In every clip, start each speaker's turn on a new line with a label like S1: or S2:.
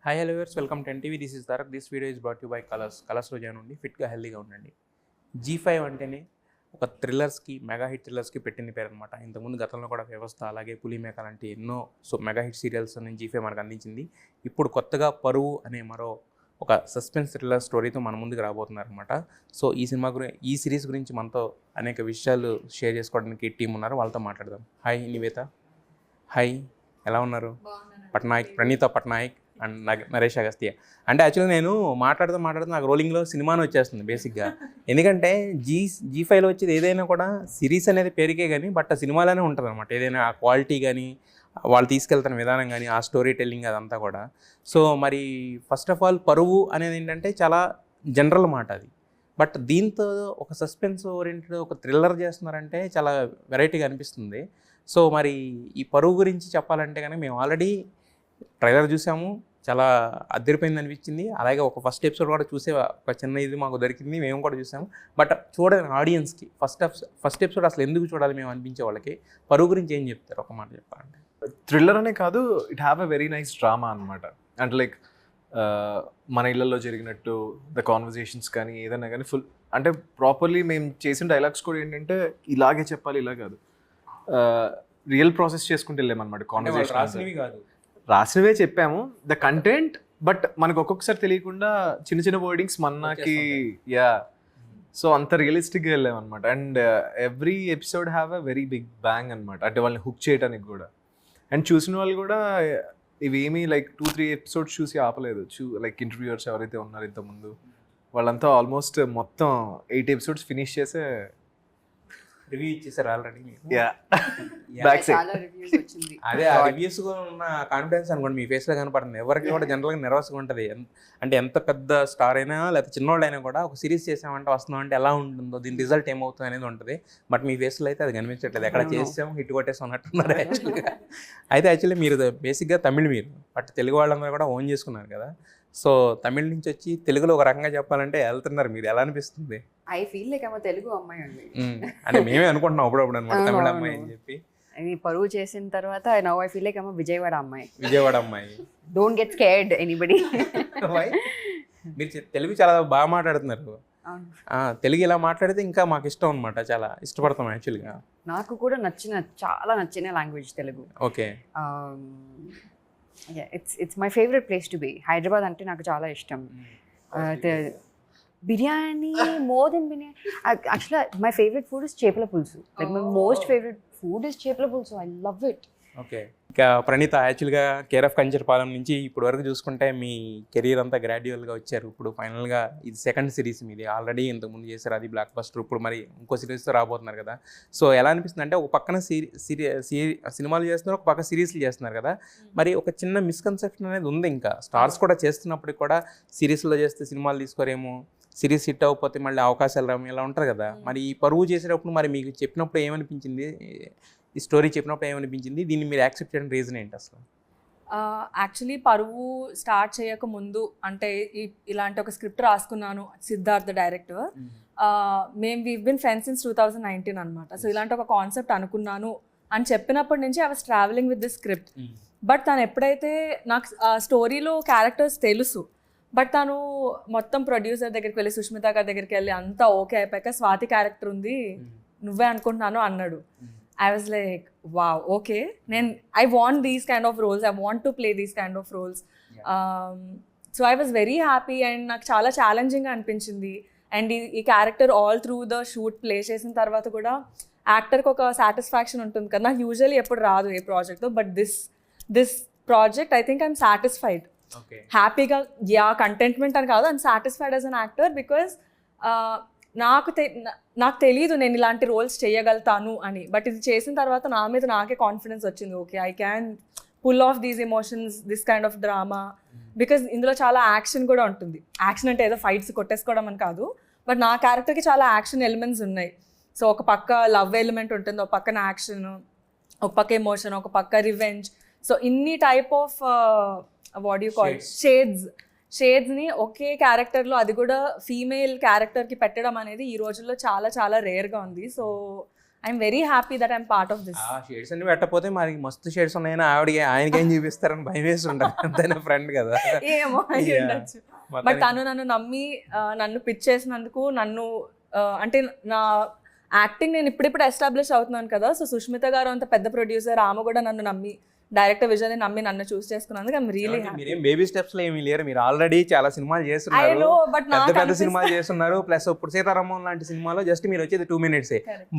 S1: Hi hello viewers, welcome to NTV. This is Tarak. This video is brought you by కలర్స్లో join ఉండి ఫిట్గా హెల్దీగా ఉండండి. G5 అంటేనే ఒక థ్రిల్లర్స్కి, మెగా హిట్ థ్రిల్లర్స్కి పెట్టింది పేరు అనమాట. ఇంతకుముందు గతంలో కూడా వ్యవస్థ, అలాగే పులిమేక లాంటి ఎన్నో మెగా హిట్ సీరియల్స్ G5 మనకు అందించింది. ఇప్పుడు కొత్తగా పరువు అనే మరో ఒక సస్పెన్స్ థ్రిల్లర్ స్టోరీతో మన ముందుకు రాబోతున్నారు అనమాట. సో ఈ సిరీస్ గురించి మనతో అనేక విషయాలు షేర్ చేసుకోవడానికి టీం ఉన్నారు, వాళ్ళతో మాట్లాడదాం. హాయ్ నివేత. హాయ్, ఎలా ఉన్నారు? ప్రణీత పట్నాయక్ అండ్ నరేష్ అగస్త్య. అంటే యాక్చువల్గా నేను మాట్లాడుతూ నాకు రోలింగ్లో సినిమాను వచ్చేస్తుంది బేసిక్గా. ఎందుకంటే G5లో వచ్చేది ఏదైనా కూడా సిరీస్ అనేది పేరుకే కానీ బట్ ఆ సినిమాలోనే ఉంటుంది అనమాట. ఏదైనా ఆ క్వాలిటీ కానీ, వాళ్ళు తీసుకెళ్తున్న విధానం కానీ, ఆ స్టోరీ టెల్లింగ్ అదంతా కూడా. సో మరి ఫస్ట్ ఆఫ్ ఆల్ పరువు అనేది ఏంటంటే చాలా జనరల్ మాట అది. బట్ దీంతో ఒక సస్పెన్స్ ఓరియంటెడ్ ఒక థ్రిల్లర్ చేస్తున్నారంటే చాలా వెరైటీగా అనిపిస్తుంది. సో మరి ఈ పరువు గురించి చెప్పాలంటే కనుక మేము ఆల్రెడీ ట్రైలర్ చూసాము, చాలా అదిరిపోయింది అనిపించింది. అలాగే ఒక ఫస్ట్ ఎపిసోడ్ కూడా చూసే ఒక చిన్న ఇది మాకు దొరికింది, మేము కూడా చూసాము. బట్ చూడని ఆడియన్స్కి ఫస్ట్ ఎపిసోడ్ అసలు ఎందుకు చూడాలి మేము అనిపించే వాళ్ళకి పరువు గురించి ఏం చెప్తారు, ఒక మాట చెప్పాలంటే?
S2: థ్రిల్లర్ అనే కాదు, it have a very nice drama అనమాట. అంటే లైక్ మన ఇళ్లలో జరిగినట్టు ద కాన్వర్జేషన్స్ కానీ ఏదైనా కానీ ఫుల్ అంటే ప్రాపర్లీ మేము చేసిన డైలాగ్స్ కూడా ఏంటంటే ఇలాగే చెప్పాలి, ఇలా కాదు, రియల్ ప్రాసెస్ చేసుకుంటూ వెళ్ళామన్నమాట. కాన్వర్జేషన్
S1: కాదు,
S2: రాసినవే చెప్పాము ద కంటెంట్, బట్ మనకు ఒక్కొక్కసారి తెలియకుండా చిన్న చిన్న వర్డింగ్స్ మనకి సో అంత రియలిస్టిక్గా వెళ్ళామన్నమాట. And every episode have a very big bang అనమాట, అంటే వాళ్ళని హుక్ చేయడానికి కూడా. అండ్ చూసిన వాళ్ళు కూడా ఇవేమీ లైక్ 2-3 ఎపిసోడ్స్ చూసి ఆపలేదు. లైక్ ఇంటర్వ్యూయర్స్ ఎవరైతే ఉన్నారు ఇంతకుముందు వాళ్ళంతా ఆల్మోస్ట్ మొత్తం 8 ఎపిసోడ్స్ ఫినిష్ చేసే
S1: రివ్యూ ఇచ్చేసారు ఆల్రెడీ. అదే ఆ రివ్యూస్ ఉన్న కాన్ఫిడెన్స్ అనుకోండి మీ ఫేస్లో కనపడుతుంది. ఎవరికి కూడా జనరల్గా నెర్వస్గా ఉంటుంది. అంటే ఎంత పెద్ద స్టార్ అయినా లేకపోతే చిన్నోళ్ళైనా కూడా ఒక సిరీస్ చేసామంటే వస్తున్నామంటే ఎలా ఉంటుందో, దీని రిజల్ట్ ఏమవుతుంది అనేది ఉంటుంది. బట్ మీ ఫేస్లో అయితే అది కనిపించట్లేదు. ఎక్కడ చేసాము హిట్ కొట్టేసాం అన్నట్టున్నారు యాక్చువల్గా. అయితే యాక్చువల్లీ మీరు బేసిక్గా తమిళ్, మీరు బట్ తెలుగు వాళ్ళందరూ కూడా ఓన్ చేసుకున్నారు కదా. సో తమిళ నుంచి వచ్చి తెలుగులో ఒక రకంగా చెప్పాలంటే వెళ్తున్నారు, మీరు ఎలా అనిపిస్తుంది?
S3: ఐ ఫీల్ లైక్ ఆమె తెలుగు అమ్మాయి అండి.
S1: అంటే మేమే అనుకుంటున్నాం అప్పుడప్పుడు అనమాట తమిళ అమ్మాయి అని చెప్పి.
S3: అది పరువు చేసిన తర్వాత నౌ ఐ ఫీల్ లైక్ ఆమె విజయవాడ అమ్మాయి. Don't get scared anybody.
S1: మీరు తెలుగు చాలా బాగా మాట్లాడుతున్నారు. తెలుగు ఇలా మాట్లాడితే ఇంకా మాకు ఇష్టం అనమాట, చాలా ఇష్టపడతాం యాక్చువల్గా.
S3: నాకు కూడా చాలా నచ్చిన language Telugu.
S1: Okay,
S3: it's my favourite place to be. Hyderabad అంటే నాకు చాలా ఇష్టం. Biryani, more than biryani, actually my favourite food is చేపల పులుసు. Like my most favourite food is చేపల పులుసు. I love it.
S1: ఓకే, ఇంకా ప్రణీత యాక్చువల్గా కేర్ ఆఫ్ కంచరపాలెం నుంచి ఇప్పటి వరకు చూసుకుంటే మీ కెరీర్ అంతా గ్రాడ్యువల్గా వచ్చారు. ఇప్పుడు ఫైనల్గా ఇది సెకండ్ సిరీస్ మీది. ఆల్రెడీ ఇంతకుముందు చేశారు, అది బ్లాక్ బస్టర్. ఇప్పుడు మరి ఇంకో సిరీస్తో రాబోతున్నారు కదా. సో ఎలా అనిపిస్తుంది అంటే ఒక పక్కన సినిమాలు చేస్తున్నారు, ఒక పక్క సిరీస్లు చేస్తున్నారు కదా. మరి ఒక చిన్న మిస్కన్సెప్షన్ అనేది ఉంది, ఇంకా స్టార్స్ కూడా చేస్తున్నప్పటికి కూడా సిరీస్లో చేస్తే సినిమాలు తీసుకోరేమో, సిరీస్ హిట్ అవ్వకపోతే మళ్ళీ అవకాశాలు రాము, ఇలా ఉంటారు కదా. మరి ఈ పరువు చేసేటప్పుడు మరి మీకు చెప్పినప్పుడు ఏమనిపించింది, ఈ స్టోరీ చెప్పినప్పుడు ఏమనిపించింది, దీన్ని మీరు యాక్సెప్ట్ చేయడం రీజన్ ఏంటి అసలు?
S4: యాక్చువల్లీ పరువు స్టార్ట్ చేయక ముందు అంటే ఇలాంటి ఒక స్క్రిప్ట్ రాసుకున్నాను, Siddharth director. We been friends since 2019 అనమాట. సో ఇలాంటి ఒక కాన్సెప్ట్ అనుకున్నాను అని చెప్పినప్పటి నుంచి I was travelling with the script. But తను ఎప్పుడైతే నాకు స్టోరీలో క్యారెక్టర్స్ తెలుసు, బట్ తను మొత్తం ప్రొడ్యూసర్ దగ్గరికి వెళ్ళి, సుష్మిత గారి దగ్గరికి వెళ్ళి అంతా ఓకే అయిపోయాక స్వాతి క్యారెక్టర్ ఉంది, నువ్వే అనుకుంటున్నాను అన్నాడు. I was like, wow, okay. I want these kind of roles. I want to play these kind of roles. So I was very happy and నాకు చాలా ఛాలెంజింగ్గా అనిపించింది. అండ్ ఈ character all through the shoot play చేసిన తర్వాత కూడా యాక్టర్కి ఒక satisfaction ఉంటుంది కదా. నాకు యూజువల్లీ ఎప్పుడు రాదు ఏ ప్రాజెక్ట్తో, but this project I think I'm satisfied. హ్యాపీగా, కంటెంట్మెంట్ అని కాదు, I'm satisfied as an actor. Because నాకు తెలియదు నేను ఇలాంటి రోల్స్ చేయగలుగుతాను అని. బట్ ఇది చేసిన తర్వాత నా మీద నాకే కాన్ఫిడెన్స్ వచ్చింది. Okay, I can pull off these emotions, this kind of drama. Because ఇందులో చాలా యాక్షన్ కూడా ఉంటుంది. యాక్షన్ అంటే ఏదో ఫైట్స్ కొట్టేసుకోవడం అని కాదు, బట్ నా క్యారెక్టర్కి చాలా యాక్షన్ ఎలిమెంట్స్ ఉన్నాయి. సో ఒక పక్క లవ్ ఎలిమెంట్ ఉంటుంది, ఒక పక్కన యాక్షన్, ఒక పక్క ఎమోషన్, ఒక పక్క రివెంజ్. సో ఇన్ని type of what you call షేడ్స్ని ఒకే క్యారెక్టర్లో, అది కూడా ఫీమేల్ క్యారెక్టర్కి పెట్టడం అనేది ఈ రోజుల్లో చాలా చాలా రేర్గా ఉంది. So I'm very happy that I'm part of this.
S1: ఆ షేడ్స్ అన్ని పెట్టకపోతే మరి మస్తు షేడ్స్ ఉన్నాయని ఆయనకి ఏం చూపిస్తారని భయం వేసి ఉంటారు. అంతైనా ఫ్రెండ్ కదా.
S4: ఏమో అయి
S1: Yeah.
S4: ఉండొచ్చు. బట్ తను నన్ను నమ్మి నన్ను పిచ్ చేసినందుకు నన్ను అంటే నా యాక్టింగ్ నేను ఇప్పుడిప్పుడు ఎస్టాబ్లిష్ అవుతున్నాను కదా. సో సుష్మిత గారు అంత పెద్ద ప్రొడ్యూసర్, ఆమె కూడా నన్ను నమ్మి డైరెక్టర్ విజయ్ నమ్మి నన్ను చూస్ చేసుకున్నందుకు ఐఎమ్ రియలీ హ్యాపీ.
S1: మీరేం బేబీ స్టెప్స్ లో ఏమీ లేరు, మీరు ఆల్రెడీ చాలా సినిమాలు
S4: ఐ
S1: చేస్తున్నారు,
S4: నో బట్
S1: పెద్ద
S4: నాకు
S1: పెద్ద సినిమాలు చేస్తున్నారు. ప్లస్ ఇప్పుడు సీతారామం లాంటి సినిమాలో జస్ట్ మీరు వచ్చేది 2 minutes.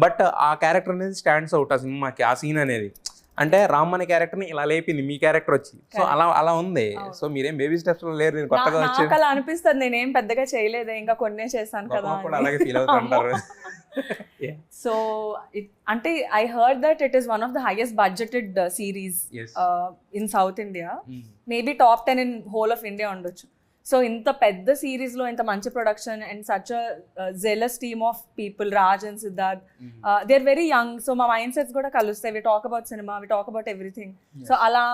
S1: బట్ ఆ క్యారెక్టర్ అనేది స్టాండ్స్ అవుట్ ఆ సినిమాకి, ఆ సీన్ అనేది. అంటే రామ్ అనే క్యారెక్టర్ ని ఇలా లేపింది మీ క్యారెక్టర్ వచ్చి. సో అలా ఉంది. సో మీరేం బేబీ స్టెప్స్ లో లేరు, నేను కొత్తగా వచ్చి
S4: నాకు అలా అనిపిస్తుంది. నేనేం పెద్దగా చేయలేదే, ఇంకా కొన్నే చేశాను కదా.
S1: కూడా అలాగే ఫీల్ అవుతుంటారు.
S4: సో అంటే I heard that it is one of the highest budgeted series
S1: Yes.
S4: In south India. Maybe top 10 in whole of India ఉండొచ్చు. సో ఇంత పెద్ద సిరీస్ లో ఇంత మంచి production and such jealous team of people, Raj and Siddharth, they are very young. So మా mind sets కూడా కలుస్తాయి. We talk about cinema, we talk about everything. So అలా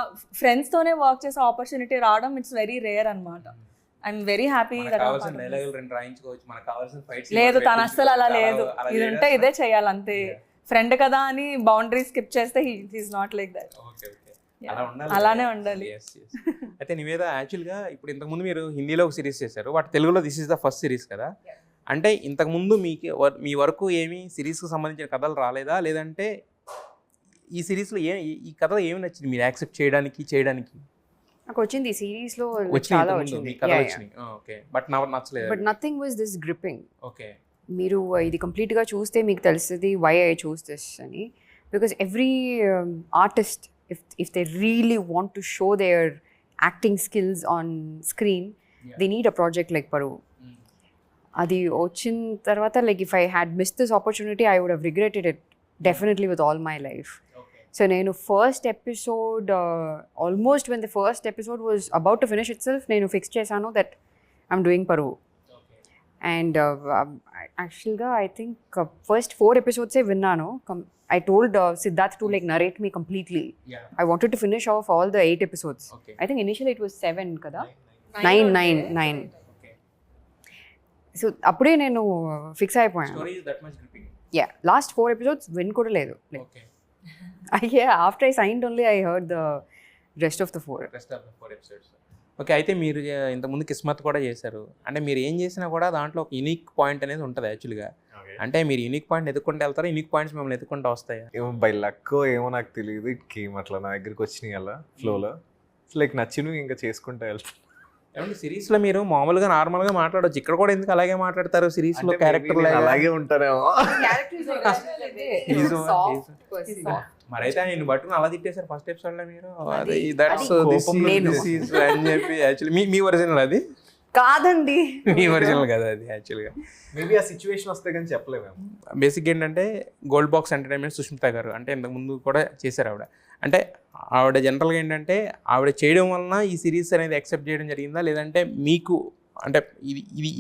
S4: ఫ్రెండ్స్ తోనే వర్క్ చేసే ఆపర్చునిటీ రావడం ఇట్స్ వెరీ రేర్ అనమాట. I'm very happy.
S1: కావాల్సిన డైలాగులు 2 రాయించుకోవచ్చు, మనకు కావాల్సిన ఫైట్స్
S4: లేదు, తన అస్సలు అలా లేదు. ఇది ఉంటే ఇదే చేయాలి అంతే. ఫ్రెండ్ కదా అని బౌండరీ స్కిప్ చేస్తే హీస్ నాట్ లైక్ దట్. అలానే ఉండాలి.
S1: అయితే నివేద యాక్చువల్గా ఇప్పుడు ఇంతకుముందు మీరు హిందీలో ఒక సిరీస్ చేశారు, బట్ తెలుగులో this is the first series కదా. అంటే ఇంతకుముందు మీ వరకు ఏమి సిరీస్కి సంబంధించిన కథలు రాలేదా, లేదంటే ఈ సిరీస్లో ఈ కథ ఏమి నచ్చింది మీరు యాక్సెప్ట్ చేయడానికి?
S3: నాకు వచ్చింది ఈ సిరీస్ లో చాలా వచ్చింది,
S1: ఓకే, బట్ నాకు నచ్చలేదు.
S3: But nothing was this gripping.
S1: Okay,
S3: మీరు ఇది కంప్లీట్గా చూస్తే మీకు తెలుస్తుంది వై ఐ చూస్ దిస్ అని. Because every artist if they really want to show their acting skills on screen, they need a project like Paru. Adi ochin tarvata, like if I had missed this opportunity, I would have regretted it definitely with all my life. So nenu first episode, almost when the first episode was about to finish itself, nenu fix chesanu that I'm doing Paru. And actually I think first 4 episodes vinnanu. I told Siddharth to like narrate me completely. I wanted to finish off all the 8 episodes. I think initially it was 7 kada. 9. So appude nenu fix ayipoyanu.
S1: Story is that much gripping.
S3: Yeah, last 4 episodes win kuda ledu.
S1: Okay.
S3: Yeah, after I signed only I heard the rest of the 4
S1: episodes. Okay, అయితే మీరు ఇంతకుముందు కిస్మత్ కూడా చేశారు. అంటే మీరు ఏం చేసినా కూడా దాంట్లో ఒక యూనిక్ పాయింట్ అనేది ఉంటుంది యాక్చువల్గా. అంటే మీరు యూనిక్ పాయింట్ ఎదుర్కొంటూ వెళ్తారా, యూనిక్ పాయింట్స్ మిమ్మల్ని ఎదుర్కొంటూ వస్తాయా?
S2: ఏమో బై లక్ ఏమో నాకు తెలియదు, ఇట్ కేమ్ అట్లా నా దగ్గరికి వచ్చినాయి అలా ఫ్లోలో. లైక్ నచ్చినవి ఇంకా చేసుకుంటూ వెళ్తాను.
S1: ఏమంటే సిరీస్లో మీరు మామూలుగా నార్మల్గా మాట్లాడవచ్చు, ఇక్కడ కూడా ఎందుకు అలాగే మాట్లాడతారు? సిరీస్లో క్యారెక్టర్
S2: అలాగే ఉంటారేమో.
S1: మరైతే నేను పట్టుకుని అలా తిట్టేశారు ఫస్ట్ ఎపిసోడ్ లో మీరు. అని చెప్పి యాక్చువల్లీ మీ ఒరిజినల్ అది
S3: కాదండి,
S1: మీ ఒరిజినల్ కదా అది యాక్చువల్గా.
S2: మేబీ ఆ సిచ్యువేషన్ వస్తే కానీ చెప్పలేము.
S1: బేసిక్ ఏంటంటే గోల్డ్ బాక్స్ ఎంటర్టైన్మెంట్ సుష్మిత గారు అంటే ఇంతకుముందు కూడా చేశారు ఆవిడ. అంటే ఆవిడ జనరల్గా ఏంటంటే ఆవిడ చేయడం వలన ఈ సిరీస్ అనేది యాక్సెప్ట్ చేయడం జరిగిందా, లేదంటే మీకు అంటే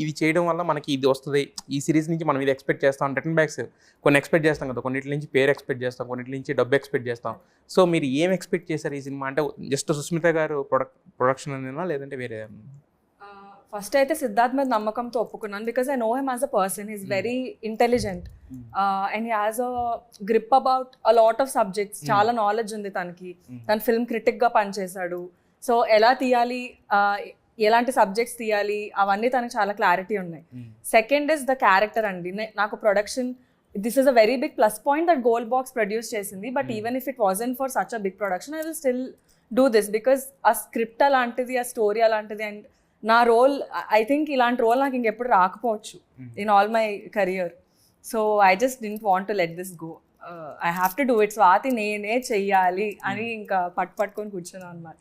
S1: ఇది చేయడం వల్ల మనకి ఇది వస్తుంది, ఈ సిరీస్ నుంచి మనం ఇది ఎక్స్పెక్ట్ చేస్తాం, రిటర్న్ బ్యాక్స్ కొన్ని ఎక్స్పెక్ట్ చేస్తాం కదా, కొన్నిటి నుంచి పేరు ఎక్స్పెక్ట్ చేస్తాం, కొన్నిటి నుంచి డబ్బు ఎక్స్పెక్ట్ చేస్తాం. సో మీరు ఏం ఎక్స్పెక్ట్ చేశారు ఈ సినిమా? అంటే జస్ట్ సుస్మిత గారు ప్రొడక్షన్ అనేనా, లేదంటే వేరే?
S4: ఫస్ట్ అయితే సిద్ధార్థ్ మీద నమ్మకంతో ఒప్పుకున్నాను. Because I know him as a person, he's very intelligent and he has a grip about a lot of subjects. చాలా నాలెడ్జ్ ఉంది తనకి. తను ఫిల్మ్ క్రిటిక్గా పనిచేశాడు. సో ఎలా తీయాలి, ఎలాంటి సబ్జెక్ట్స్ తీయాలి, అవన్నీ తనకు చాలా క్లారిటీ ఉన్నాయి. సెకండ్ ఇస్ ద క్యారెక్టర్ అండి. నాకు production, this is a very big plus point that Gold Box produce చేసింది. But even if it wasn't for such a big production, I will still do this because ఆ script అలాంటిది, ఆ story అలాంటిది. And నా role, I think ఇలాంటి role నాకు ఇంకెప్పుడు రాకపోవచ్చు in all my career. So I just didn't want to let this go. I have to do it. Swathi నేనే చెయ్యాలి అని ఇంకా పట్టుకొని కూర్చున్నాను అనమాట.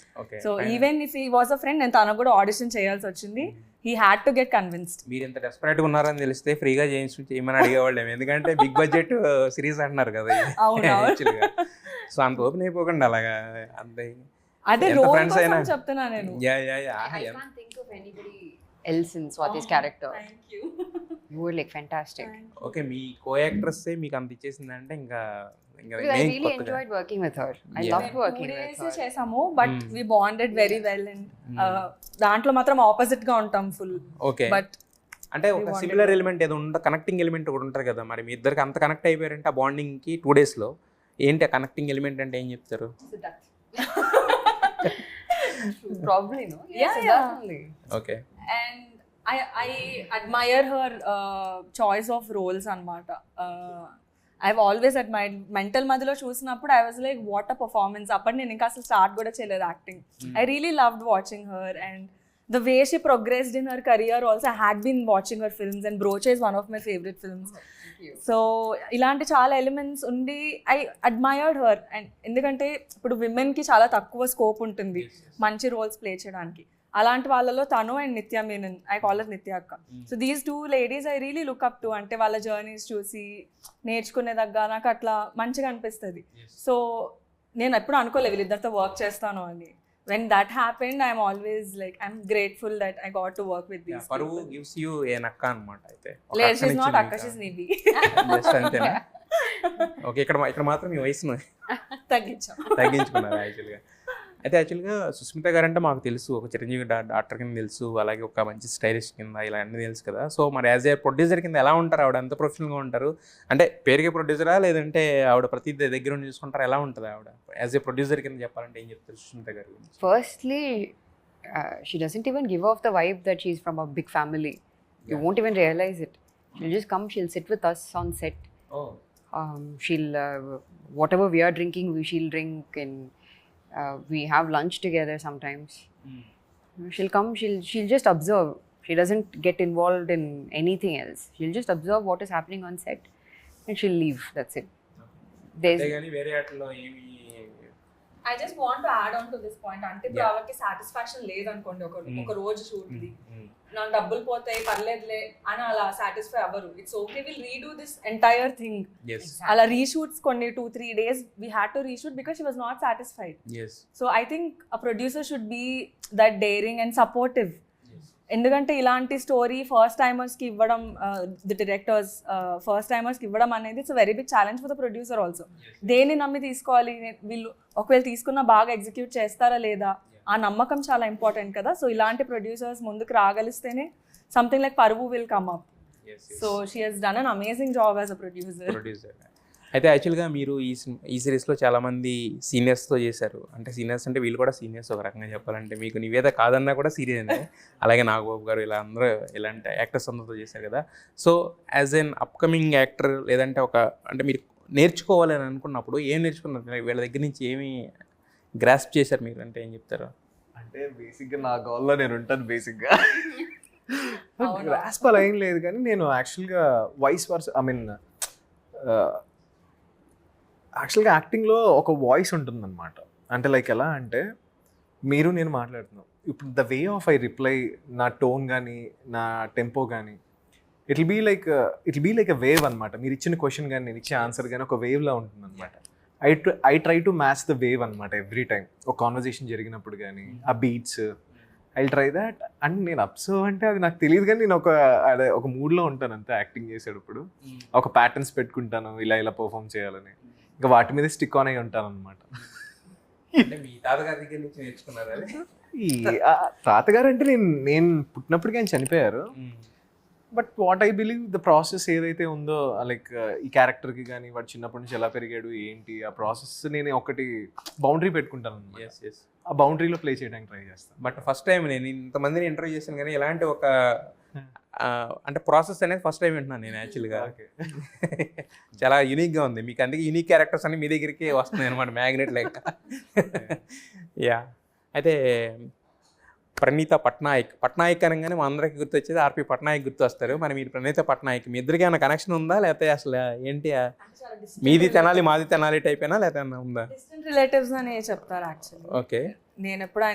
S4: So even if he was a friend, నేను తనకు కూడా ఆడిషన్ చేయాల్సి వచ్చింది. He had to get convinced.
S1: మీరు ఎంత డెస్పరేట్గా ఉన్నారని తెలిస్తే ఫ్రీగా చేయమని అడిగేవాళ్ళేమో, ఎందుకంటే బిగ్ బడ్జెట్ సిరీస్ అంటున్నారు కదా. సో అంత ఓపెన్ అయిపోకండి అలాగా. అంతే,
S4: అదే రోల్ కోసం చెప్తున్నా నేను.
S3: I can't think of anybody else in Swati's character.
S4: Thank you.
S3: You were like fantastic.
S1: Okay, me co actress మీకు అంత ఇచ్చేసిందంటే ఇంకా
S3: Because I really enjoyed working with her. I loved working with her.
S4: చేసాము, but we bonded very well. And దాంట్లో మాత్రం opposite గా ఉంటాం full.
S1: Okay,
S4: but
S1: అంటే ఒక సిమిలర్ ఎలిమెంట్ ఏదో కనెక్టింగ్ ఎలిమెంట్ ఒకటి ఉంటుంది కదా, మరి మీ ఇద్దరికి అంత కనెక్ట్ అయిపోయారంటే ఆ బాండింగ్కి 2 daysలో ఏంటి ఆ కనెక్టింగ్ ఎలిమెంట్ అంటే ఏం చెప్తారు?
S3: Probably no.
S4: Yeah,
S3: Siddharth
S4: yeah.
S3: only.
S1: Okay.
S4: And I admire her choice of roles anamata. I've always admired mental madhilo చూసినప్పుడు I was like what a performance. అప్పుడు నేను ఇంకా అసలు స్టార్ట్ కూడా చేయలేదు acting. I really loved watching her and the way she progressed in her career also. I had been watching her films and Broche is one of my favorite films. So ఇలాంటి చాలా elements ఉండి I admired her. And ఎందుకంటే ఇప్పుడు విమెన్కి చాలా తక్కువ scope ఉంటుంది మంచి roles play చేయడానికి. అలాంటి వాళ్ళలో తను అండ్ నిత్య మేనన్, ఐ కాల్ ఇట్ నిత్య అక్క. So these 2 ladies I really look up to. అంటే వాళ్ళ జర్నీస్ చూసి నేర్చుకునే దగ్గర నాకు అట్లా మంచిగా అనిపిస్తుంది. సో నేను ఎప్పుడు అనుకోలేదు వీళ్ళిద్దరితో వర్క్ చేస్తాను అని. When that happened, I'm always like, I'm grateful that I got to work with these
S1: పరువు
S4: people.
S1: గివ్స్ యూ ఏ నక్క అనమాట. అయితే
S4: Like, she's not Akka, she's Nivi.
S1: Just అంతేనా? ఓకే. ఇక్కడ మాత్రం మీ వయసును
S4: తగ్గించాం.
S1: తగ్గించుకున్నారు యాక్చువల్గా. అయితే యాక్చువల్గా సుస్మిత గారు అంటే మాకు తెలుసు, ఒక చిరంజీవి డాక్టర్ కింద తెలుసు, అలాగే ఒక మంచి స్టైలిస్ట్ కింద ఇలా అన్నీ తెలుసు కదా. సో మరి యాజ్ ఏ ప్రొడ్యూసర్ కింద ఎలా ఉంటారు ఆవిడ? ఎంత ప్రొఫెషనల్గా ఉంటారు? అంటే పేరుకే ప్రొడ్యూసరా లేదంటే ఆవిడ ప్రతి దగ్గర ఉండి చూసుకుంటారు? ఎలా ఉంటుంది ఆవిడ యాజ్ ఏ ప్రొడ్యూసర్ కింద చెప్పాలంటే ఏం చెప్తారు సుస్మిత గారి గురించి?
S3: Firstly, she doesn't even give off the vibe that she's from a big family. You won't even realize it. She'll just come, she'll sit with us on set. She'll, whatever we are drinking, she'll drink, and we have lunch together sometimes. She'll come, she'll just observe. She doesn't get involved in anything else. She'll just observe what is happening on set and she'll leave. That's it. There's
S1: కానీ వేరే ఆటలో ఏమి
S4: I just want to add on to this point. అంటే ఇప్పుడు ఆవిడకి satisfaction లేదనుకోండి ఒక రోజు షూట్ది, నాకు డబ్బులు పోతాయి పర్లేదులే అని అలా సాటిస్ఫై అవ్వరు. It's okay, will redo this entire thing. అలా రీషూట్స్ కొన్ని 2-3 days we had to reshoot because she was not satisfied. So I think a producer should be that daring and supportive. ఎందుకంటే ఇలాంటి స్టోరీ ఫస్ట్ టైమర్స్కి ఇవ్వడం, the directors first టైమర్స్కి ఇవ్వడం అనేది it's very big challenge for the producer also. దేన్ని నమ్మి తీసుకోవాలి, వీళ్ళు ఒకవేళ తీసుకున్న బాగా ఎగ్జిక్యూట్ చేస్తారా లేదా, ఆ నమ్మకం చాలా ఇంపార్టెంట్ కదా. సో ఇలాంటి ప్రొడ్యూసర్స్ ముందుకు రాగలిస్తేనే సంథింగ్ లైక్ పరువు will come up. So she has done an amazing job as a producer.
S1: అయితే యాక్చువల్గా మీరు ఈ సిరీస్లో చాలామంది సీనియర్స్తో చేశారు. అంటే సీనియర్స్ అంటే వీళ్ళు కూడా సీనియర్స్ ఒక రకంగా చెప్పాలంటే. మీకు నివేద కాదన్నా కూడా సీరియస్, అలాగే నాగబాబు గారు, ఇలా అందరూ ఇలాంటి యాక్టర్స్ అందరితో చేశారు కదా. సో యాజ్ ఎన్ అప్కమింగ్ యాక్టర్ లేదంటే అంటే మీరు నేర్చుకోవాలని అనుకున్నప్పుడు ఏం నేర్చుకున్నారు? వీళ్ళ దగ్గర నుంచి ఏమి గ్రాస్ప్ చేశారు మీరు అంటే ఏం చెప్తారు?
S2: అంటే బేసిక్గా నా గోల్లో నేను ఉంటాను. బేసిక్గా గ్రాస్ప్ అలా ఏం లేదు, కానీ నేను యాక్చువల్గా యాక్చువల్గా యాక్టింగ్లో ఒక వాయిస్ ఉంటుందన్నమాట. అంటే లైక్ ఎలా అంటే మీరు నేను మాట్లాడుతున్నాం ఇప్పుడు, the way of I reply, నా టోన్ కానీ నా టెంపో కానీ it will be like a wave అనమాట. మీరు ఇచ్చిన క్వశ్చన్ కానీ నేను ఇచ్చే ఆన్సర్ కానీ ఒక వేవ్లా ఉంటుంది అనమాట. I try to match the wave అనమాట ఎవ్రీ టైం. ఒక కాన్వర్జేషన్ జరిగినప్పుడు కానీ ఆ beats I try that. And నేను అబ్జర్వ్ అంటే అది నాకు తెలియదు, కానీ నేను ఒక మూడ్లో ఉంటాను అంతే. యాక్టింగ్ చేసేటప్పుడు ఒక ప్యాటర్న్స్ పెట్టుకుంటాను, ఇలా పర్ఫామ్ చేయాలని. ఇంకా వాటి మీద స్టిక్ ఆన్ అయి ఉంటాను అనమాట.
S1: మీ తాతగారి దగ్గర నుంచి నేర్చుకున్నారు?
S2: ఈ తాతగారు అంటే నేను పుట్టినప్పటికీ ఆయన చనిపోయారు. But what I believe the process ఏదైతే ఉందో, లైక్ ఈ క్యారెక్టర్కి కానీ వాడు చిన్నప్పటి నుంచి ఎలా పెరిగాడు ఏంటి, ఆ ప్రాసెస్ నేను ఒకటి బౌండరీ పెట్టుకుంటాను అనమాట. ఆ బౌండరీలో ప్లే చేయడానికి ట్రై చేస్తాను.
S1: బట్ ఫస్ట్ టైం నేను ఇంతమందిని ఇంటర్వ్యూ చేశాను, కానీ ఇలాంటి ఒక అంటే ప్రాసెస్ అనేది ఫస్ట్ టైం వింటున్నాను నేను యాక్చువల్గా. చాలా యూనిక్గా ఉంది మీకు, అందుకే యూనిక్ క్యారెక్టర్స్ అన్ని మీ దగ్గరికి వస్తున్నాయి అనమాట, మ్యాగ్నెట్ లైక్. యా. అయితే ప్రణీత పట్నాయక్ అనగానే మా అందరికి గుర్తు వచ్చేది ఆర్పి పట్నాయక్ గుర్తు వస్తారు. మరి మీరు ప్రణీత పట్నాయక్, మీ ఇద్దరికి ఏమైనా కనెక్షన్ ఉందా, లేకపోతే అసలు ఏంటి మీది తెనాలి మాది తెనాలి టైప్ అయినా లేకపోతే ఏమైనా ఉందా?
S4: డిస్టెంట్ రిలేటివ్స్ అని చెప్తారు యాక్చువల్లీ.
S1: ఓకే.
S4: నేను ఎప్పుడు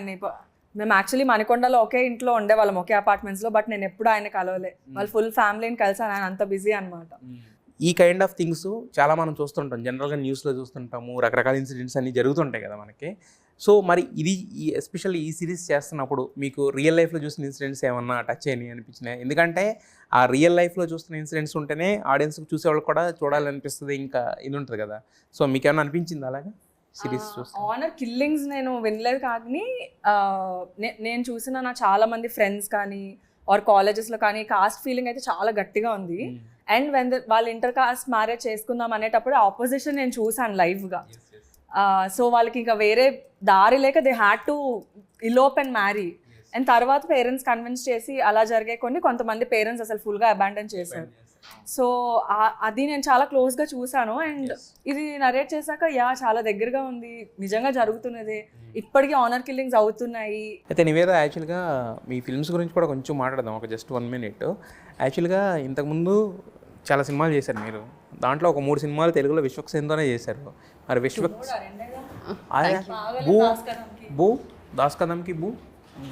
S4: మేము యాక్చువల్లీ మణికొండలో ఒకే ఇంట్లో ఉండేవాళ్ళం, ఒకే అపార్ట్మెంట్స్లో. బట్ నేను ఎప్పుడు ఆయన కలవలే, వాళ్ళు ఫుల్ ఫ్యామిలీని కలిసాను, ఆయన అంత బిజీ అనమాట.
S1: ఈ కైండ్ ఆఫ్ థింగ్స్ చాలా మనం చూస్తుంటాం, జనరల్గా న్యూస్లో చూస్తుంటాము, రకరకాల ఇన్సిడెంట్స్ అన్నీ జరుగుతుంటాయి కదా మనకి. సో మరి ఇది ఎస్పెషల్లీ ఈ సిరీస్ చేస్తున్నప్పుడు మీకు రియల్ లైఫ్లో చూసిన ఇన్సిడెంట్స్ ఏమన్నా టచ్ అయినాయి అనిపించినాయి? ఎందుకంటే ఆ రియల్ లైఫ్లో చూస్తున్న ఇన్సిడెంట్స్ ఉంటేనే ఆడియన్స్కి చూసేవాళ్ళు కూడా చూడాలనిపిస్తుంది, ఇంకా ఇది ఉంటుంది కదా. సో మీకు ఏమైనా అనిపించింది అలాగా సిరీస్ చూస్తే?
S4: ఆనర్ కిల్లింగ్స్ నేను వినలేదు, కానీ నేను చూసిన నా చాలా మంది ఫ్రెండ్స్ కానీ ఆర్ కాలేజెస్లో కానీ కాస్ట్ ఫీలింగ్ అయితే చాలా గట్టిగా ఉంది. అండ్ వెన్ వాళ్ళు ఇంటర్ కాస్ట్ మ్యారేజ్ చేసుకుందాం అనేటప్పుడు ఆపోజిషన్ నేను చూసాను లైవ్గా. సో వాళ్ళకి ఇంకా వేరే దారి లేక they had to elope and marry. And తర్వాత పేరెంట్స్ కన్విన్స్ చేసి అలా జరిగే కొంతమంది పేరెంట్స్ అసలు ఫుల్గా అబాండన్ చేశారు. సో అది నేను చాలా క్లోజ్గా చూసాను. అండ్ ఇది నరేట్ చేశాక చాలా దగ్గరగా ఉంది, నిజంగా జరుగుతున్నదే, ఇప్పటికీ ఆనర్ కిల్లింగ్స్ అవుతున్నాయి.
S1: అయితే నివేద యాక్చువల్గా మీ ఫిల్మ్స్ గురించి కూడా కొంచెం మాట్లాడదాం, ఒక జస్ట్ 1 minute. యాక్చువల్గా ఇంతకుముందు చాలా సినిమాలు చేశారు మీరు, దాంట్లో ఒక 3 సినిమాలు తెలుగులో విశ్వక్సేన్తోనే చేశారు. మరి బూ దాస్ కదంకి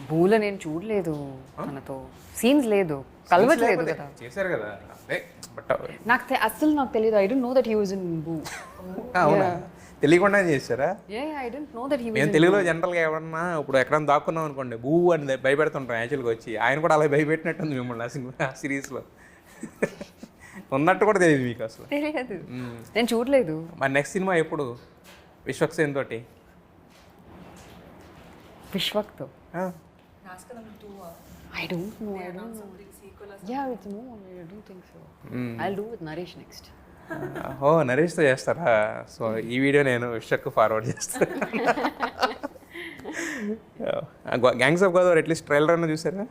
S3: బూలో నేను చూడలేదు, తనతో సీన్స్ లేదు, కలవట్లేదు కదా.
S1: చేశారు కదా, బట్
S3: నాకు తెలియదు. I don't know that he was in boo.
S1: అవునా, తెలియకుండా చేశారా?
S3: I don't know that he was.
S1: మేము తెలుగులో జనరల్గా ఎవరన్నా ఇప్పుడు ఎక్కడన్నా దాక్కున్నాం అనుకోండి, బూ అని భయపెడుతుంటాం. యాక్చువల్గా వచ్చి ఆయన కూడా అలా భయపెట్టినట్టుంది మిమ్మల్ని ఆ సిరీస్లో. ఉన్నట్టు కూడా తెలియదు మీకు అసలు?
S3: తెలియదు, నేను చూడలేదు.
S1: మరి నెక్స్ట్ సినిమా ఎప్పుడు విశ్వక్సేన్ తోటి?
S3: విశ్వక్తో I don't know. Yeah, it's no, I don't think so. I'll do with Naresh next.
S1: ఓ, నరేష్తో చేస్తారా? సో ఈ వీడియో నేను విశ్వక్కు ఫార్వర్డ్ చేస్తాను. Gangs of Godavari at least trailer అన్న చూసారా?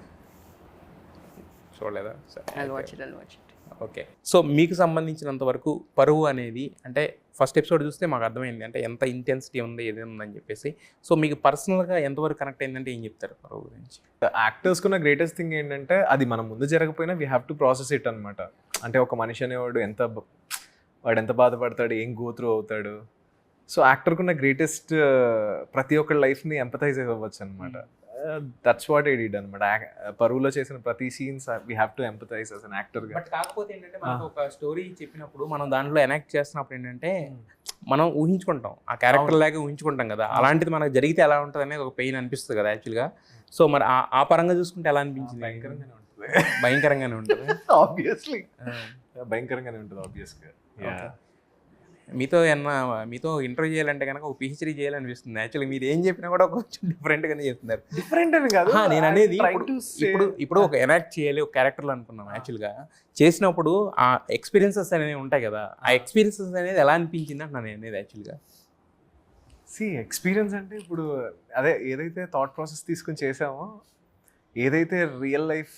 S1: చూడలేదా?
S3: I'll watch it.
S1: Okay. So మీకు సంబంధించినంత వరకు పరువు అనేది అంటే ఫస్ట్ ఎపిసోడ్ చూస్తే మాకు అర్థమైంది అంటే ఎంత ఇంటెన్సిటీ ఉంది, ఏది ఉందని చెప్పేసి. సో మీకు పర్సనల్గా ఎంతవరకు కనెక్ట్ అయిందంటే ఏం చెప్తారు పరువు గురించి?
S2: యాక్టర్స్కున్న గ్రేటెస్ట్ థింగ్ ఏంటంటే అది మన ముందు జరగకపోయినా we have to process it అనమాట. అంటే ఒక మనిషి అనేవాడు వాడు ఎంత బాధపడతాడు, ఏం గో త్రూ అవుతాడు. సో యాక్టర్కున్న గ్రేటెస్ట్ ప్రతి ఒక్కరి లైఫ్ని ఎంపథైజ్ అవ్వచ్చు అనమాట. దట్స్ వాట్ ఐ డిడ్ అనమాట. పరువులో చేసిన ప్రతి scenes we have to empathise as an actor.
S1: But కాకపోతే ఏంటంటే మనకు ఒక స్టోరీ చెప్పినప్పుడు మనం దాంట్లో ఎనాక్ట్ చేస్తున్నప్పుడు ఏంటంటే మనం ఊహించుకుంటాం, ఆ క్యారెక్టర్ లాగా ఊహించుకుంటాం కదా. అలాంటిది మనకు జరిగితే ఎలా ఉంటుంది అనేది ఒక పెయిన్ అనిపిస్తుంది కదా యాక్చువల్గా. సో మరి ఆ పరంగా చూసుకుంటే ఎలా అనిపించింది? భయంకరంగానే ఉంటుంది
S2: ఆబ్వియస్లీ, భయంకరంగానే ఉంటుంది ఆబ్వియస్గా.
S1: మీతో ఇంటర్వ్యూ చేయాలంటే కనుక ఒక పిహెచ్డీ చేయాలనిపిస్తుంది యాక్చువల్లీ. మీరు ఏం చెప్పినా కూడా కొంచెం డిఫరెంట్గానే చెప్తున్నారు.
S2: డిఫరెంట్ అని కాదు
S1: నేను అనేది, ఇప్పుడు ఒక ఎనాక్ట్ చేయాలి ఒక క్యారెక్టర్లో అనుకున్నాం యాక్చువల్గా. చేసినప్పుడు ఆ ఎక్స్పీరియన్సెస్ అనేవి ఉంటాయి కదా, ఆ ఎక్స్పీరియన్సెస్ అనేది ఎలా అనిపించింది అంటున్నాను నేను అనేది యాక్చువల్గా.
S2: ఎక్స్పీరియన్స్ అంటే ఇప్పుడు అదే ఏదైతే థాట్ ప్రాసెస్ తీసుకుని చేసామో, ఏదైతే రియల్ లైఫ్.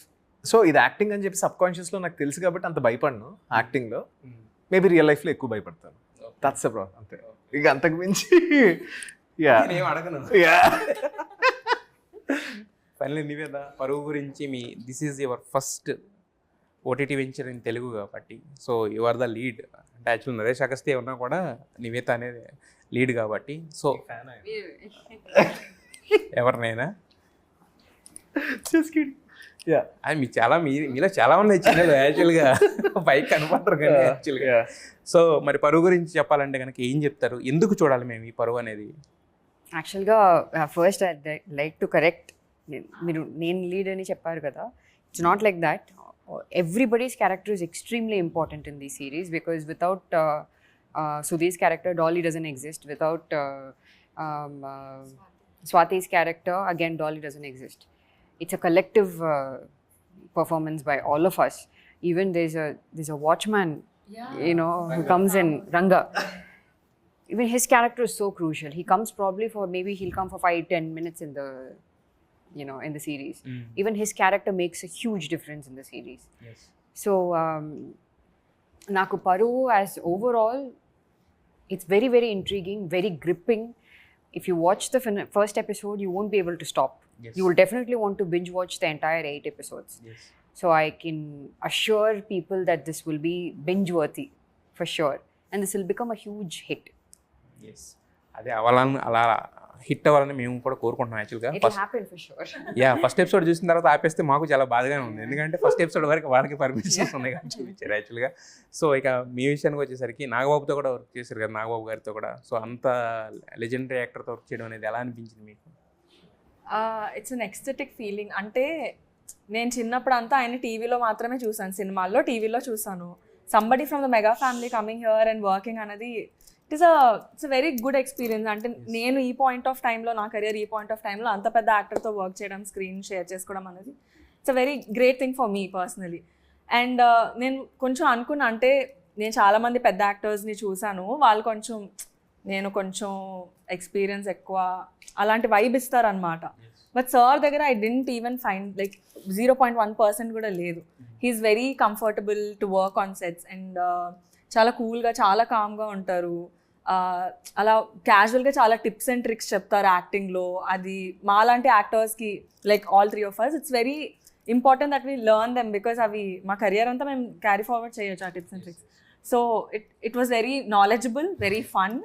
S2: సో ఇది యాక్టింగ్ అని చెప్పి సబ్ కాన్షియస్లో నాకు తెలుసు కాబట్టి అంత భయపడను యాక్టింగ్లో. మేబీ రియల్ లైఫ్లో ఎక్కువ భయపడతాను. దట్స్ ద ప్రాబ్లం అంతే, ఇక అంతకు మించి
S1: అడగను. ఫైనల్లీ నివేద, పరువు గురించి this is your first OTT venture in Telugu కాబట్టి so you are the lead. అంటే యాక్చువల్ నరేష్ అగస్త్య ఉన్నా కూడా నివేద అనేది లీడ్ కాబట్టి సో ఎవరినైనా అది మీలో చాలా ఉన్నాయి చిన్నలు యాక్చువల్గా, పైకి కనపడరు కానీ యాక్చువల్గా. సో మరి పరువు గురించి చెప్పాలంటే కనుక ఏం చెప్తారు, ఎందుకు చూడాలి మేము ఈ పరువు అనేది?
S3: యాక్చువల్గా first I like to correct, మీరు నేను లీడ్ అని చెప్పారు కదా, it's not like that. Everybody's character is extremely important in the series because without Sudhi's character, Dolly doesn't exist. Without Swati's character, again, Dolly doesn't exist. It's a collective performance by all of us. Even there's a watchman, who comes in, Ranga. Even his character is so crucial. He comes probably he'll come for 5-10 minutes in the series. Even his character makes a huge difference in the series.
S1: Yes.
S3: So, Naku Paru as overall, it's very, very intriguing, very gripping. If you watch the first episode, you won't be able to stop.
S1: Yes.
S3: You will definitely want to binge watch the entire 8 episodes.
S1: Yes.
S3: So I can assure people that this will be binge worthy for sure, and this will become a huge hit.
S1: Yes. అదే అవ్వాలని, అలా hit అవ్వాలని మేము కూడా కోరుకుంటున్నాం యాక్చువల్గా.
S3: It will happen for sure.
S1: First episode చూసిన తర్వాత ఆపేస్తే మాకు చాలా బాధగానే ఉంది, ఎందుకంటే ఫస్ట్ ఎపిసోడ్ వరకు వాళ్ళకి పర్మిషన్స్ ఉన్నాయి కానీ చూపించారు యాక్చువల్గా. సో ఇక మీ విషయానికి వచ్చేసరికి నాగబాబుతో కూడా వర్క్ చేశారు కదా, నాగబాబు గారితో కూడా. సో అంత లెజెండరీ యాక్టర్తో వర్క్ చేయడం అనేది ఎలా అనిపించింది మీకు?
S4: It's an ecstatic feeling. అంటే నేను చిన్నప్పుడు అంతా ఆయన టీవీలో మాత్రమే చూసాను, సినిమాల్లో టీవీలో చూసాను. Somebody from the mega family coming here and working అనేది it's a very good experience. అంటే నేను నా కెరియర్ ఈ పాయింట్ ఆఫ్ టైంలో అంత పెద్ద యాక్టర్తో వర్క్ చేయడం, స్క్రీన్ షేర్ చేసుకోవడం అనేది it's a very great thing for me personally. And నేను కొంచెం అనుకున్నా, అంటే నేను చాలామంది పెద్ద యాక్టర్స్ని చూశాను, వాళ్ళు కొంచెం నేను కొంచెం ఎక్స్పీరియన్స్ ఎక్కువ అలాంటి వైబ్ ఇస్తారనమాట. బట్ సార్ దగ్గర I didn't even find like 0.1% కూడా లేదు. He's very comfortable to work on sets and చాలా కూల్గా, చాలా కామ్గా ఉంటారు. అలా క్యాజువల్గా చాలా టిప్స్ అండ్ ట్రిక్స్ చెప్తారు యాక్టింగ్లో. అది మాలాంటి యాక్టర్స్కి like all 3 of us it's very important that we learn them, because అవి మా కెరియర్ అంతా మేము క్యారీ ఫార్వర్డ్ చేయొచ్చు ఆ tips and tricks. So it was very knowledgeable, very fun.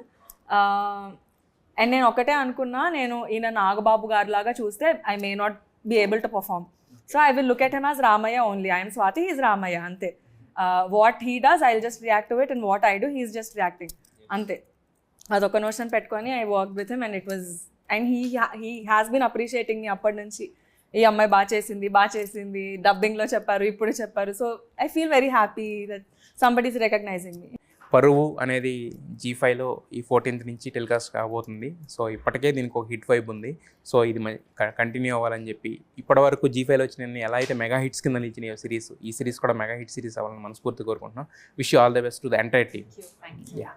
S4: And నేను ఒకటే అనుకున్నా, నేను ఈయన నాగబాబు గారి లాగా చూస్తే I may not be able to perform. So I will look at him as Ramaiah only. I'm Swathi, he's Ramaiah, అంతే. What he does I will just react to it, and what I do he's just reacting, అంతే. అదొక notion పెట్టుకొని I work with him and it was, and he has been appreciating me అప్పటి నుంచి. ఈ అమ్మాయి బాగా చేసింది, డబ్బింగ్లో చెప్పారు, ఇప్పుడు చెప్పారు. So I feel very happy that somebody is recognising me.
S1: Paruvu అనేది G5లో ఈ 14th నుంచి టెలికాస్ట్ కాబోతుంది. సో ఇప్పటికే దీనికి ఒక హిట్ వైబ్ ఉంది. సో ఇది కంటిన్యూ అవ్వాలని చెప్పి ఇప్పటివరకు G5లో వచ్చిన ఎలా అయితే మెగా హిట్స్ కింద నిలిచిన సిరీస్, ఈ సిరీస్ కూడా మెగా హిట్ సిరీస్ అవ్వాలని మనస్ఫూర్తి కోరుకుంటున్నాం. Wish you all the best to the entire team.
S3: Thank you.
S1: Yeah.